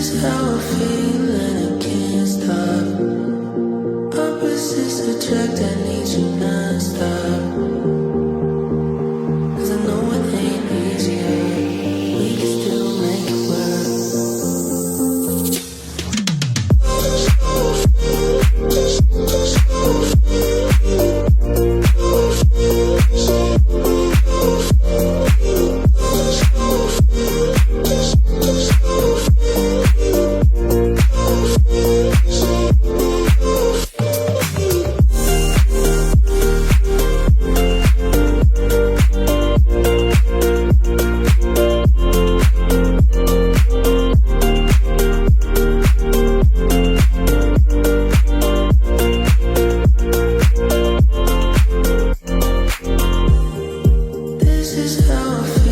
is how I feel and I can't stop. Opposites attract, I need you non-stop. 'Cause I know it ain't easy, we can still make it work. This is how I feel.